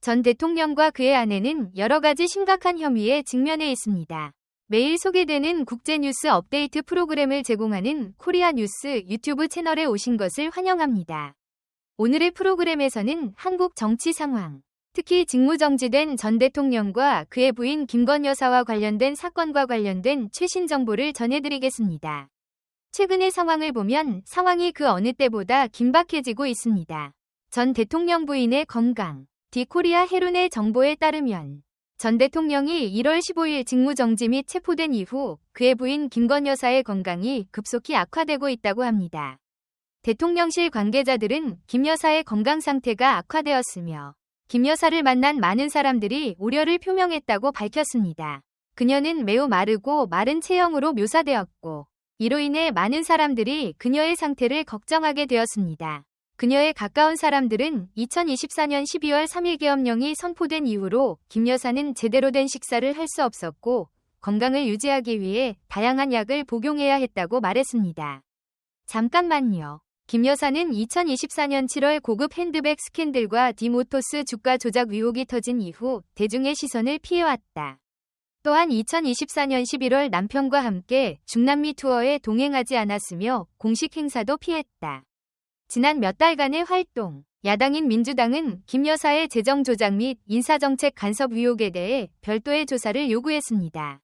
전 대통령과 그의 아내는 여러 가지 심각한 혐의에 직면해 있습니다. 매일 소개되는 국제뉴스 업데이트 프로그램을 제공하는 코리아 뉴스 유튜브 채널에 오신 것을 환영합니다. 오늘의 프로그램에서는 한국 정치 상황, 특히 직무정지된 전 대통령과 그의 부인 김건 여사와 관련된 사건과 관련된 최신 정보를 전해드리겠습니다. 최근의 상황을 보면 상황이 그 어느 때보다 긴박해지고 있습니다. 전 대통령 부인의 건강, 디코리아 헤룬의 정보에 따르면 전 대통령이 1월 15일 직무정지 및 체포된 이후 그의 부인 김건 여사의 건강이 급속히 악화되고 있다고 합니다. 대통령실 관계자들은 김 여사의 건강 상태가 악화되었으며 김 여사를 만난 많은 사람들이 우려를 표명했다고 밝혔습니다. 그녀는 매우 마르고 마른 체형으로 묘사되었고 이로 인해 많은 사람들이 그녀의 상태를 걱정하게 되었습니다. 그녀의 가까운 사람들은 2024년 12월 3일 계엄령이 선포된 이후로 김 여사는 제대로 된 식사를 할 수 없었고 건강을 유지하기 위해 다양한 약을 복용해야 했다고 말했습니다. 잠깐만요. 김 여사는 2024년 7월 고급 핸드백 스캔들과 디모토스 주가 조작 의혹이 터진 이후 대중의 시선을 피해왔다. 또한 2024년 11월 남편과 함께 중남미 투어에 동행하지 않았으며 공식 행사도 피했다. 지난 몇 달간의 활동, 야당인 민주당은 김 여사의 재정 조작 및 인사정책 간섭 의혹에 대해 별도의 조사를 요구했습니다.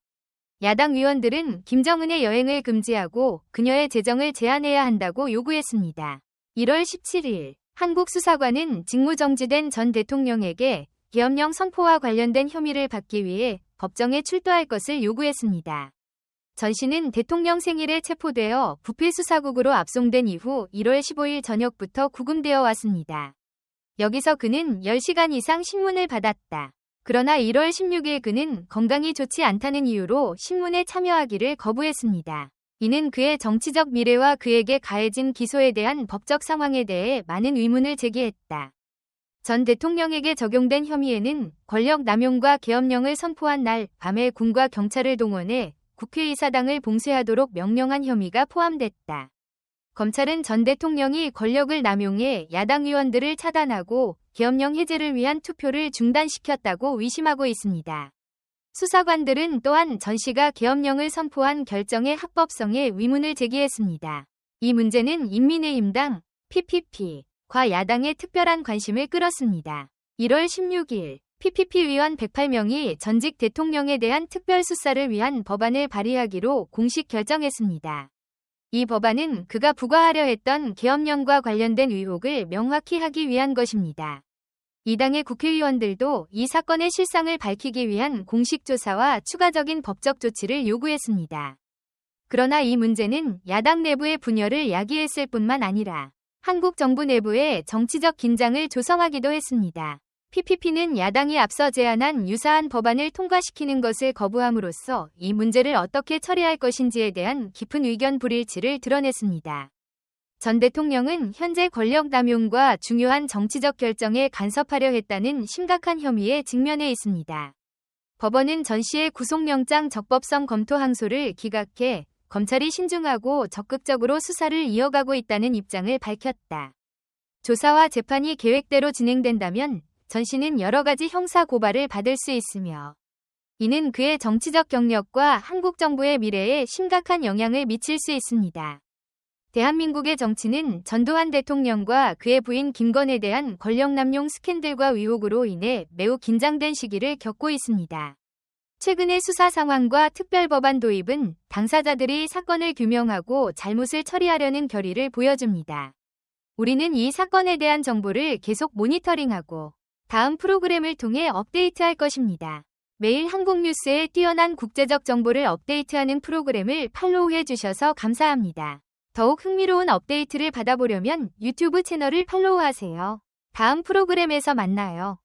야당 의원들은 김정은의 여행을 금지하고 그녀의 재정을 제한해야 한다고 요구했습니다. 1월 17일 한국 수사관은 직무정지된 전 대통령에게 계엄령 선포와 관련된 혐의를 받기 위해 법정에 출두할 것을 요구했습니다. 전 씨는 대통령 생일에 체포되어 부패수사국으로 압송된 이후 1월 15일 저녁부터 구금되어 왔습니다. 여기서 그는 10시간 이상 신문을 받았다. 그러나 1월 16일 그는 건강이 좋지 않다는 이유로 신문에 참여하기를 거부했습니다. 이는 그의 정치적 미래와 그에게 가해진 기소에 대한 법적 상황에 대해 많은 의문을 제기했다. 전 대통령에게 적용된 혐의에는 권력 남용과 계엄령을 선포한 날 밤에 군과 경찰을 동원해 국회의사당을 봉쇄하도록 명령한 혐의가 포함됐다. 검찰은 전 대통령이 권력을 남용해 야당 의원들을 차단하고 계엄령 해제를 위한 투표를 중단시켰다고 의심하고 있습니다. 수사관들은 또한 전 씨가 계엄령을 선포한 결정의 합법성에 의문을 제기했습니다. 이 문제는 인민의힘당, PPP과 야당의 특별한 관심을 끌었습니다. 1월 16일 PPP 위원 108명이 전직 대통령에 대한 특별수사를 위한 법안을 발의하기로 공식 결정했습니다. 이 법안은 그가 부과하려 했던 계엄령과 관련된 의혹을 명확히 하기 위한 것입니다. 이 당의 국회의원들도 이 사건의 실상을 밝히기 위한 공식 조사와 추가적인 법적 조치를 요구했습니다. 그러나 이 문제는 야당 내부의 분열을 야기했을 뿐만 아니라 한국 정부 내부의 정치적 긴장을 조성하기도 했습니다. PPP는 야당이 앞서 제안한 유사한 법안을 통과시키는 것을 거부함으로써 이 문제를 어떻게 처리할 것인지에 대한 깊은 의견 불일치를 드러냈습니다. 전 대통령은 현재 권력 남용과 중요한 정치적 결정에 간섭하려 했다는 심각한 혐의에 직면해 있습니다. 법원은 전 씨의 구속영장 적법성 검토 항소를 기각해 검찰이 신중하고 적극적으로 수사를 이어가고 있다는 입장을 밝혔다. 조사와 재판이 계획대로 진행된다면 전 씨는 여러 가지 형사 고발을 받을 수 있으며 이는 그의 정치적 경력과 한국 정부의 미래에 심각한 영향을 미칠 수 있습니다. 대한민국의 정치는 전두환 대통령과 그의 부인 김건에 대한 권력남용 스캔들과 의혹으로 인해 매우 긴장된 시기를 겪고 있습니다. 최근의 수사 상황과 특별법안 도입은 당사자들이 사건을 규명하고 잘못을 처리하려는 결의를 보여줍니다. 우리는 이 사건에 대한 정보를 계속 모니터링하고 다음 프로그램을 통해 업데이트할 것입니다. 매일 한국 뉴스의 뛰어난 국제적 정보를 업데이트하는 프로그램을 팔로우해 주셔서 감사합니다. 더욱 흥미로운 업데이트를 받아보려면 유튜브 채널을 팔로우하세요. 다음 프로그램에서 만나요.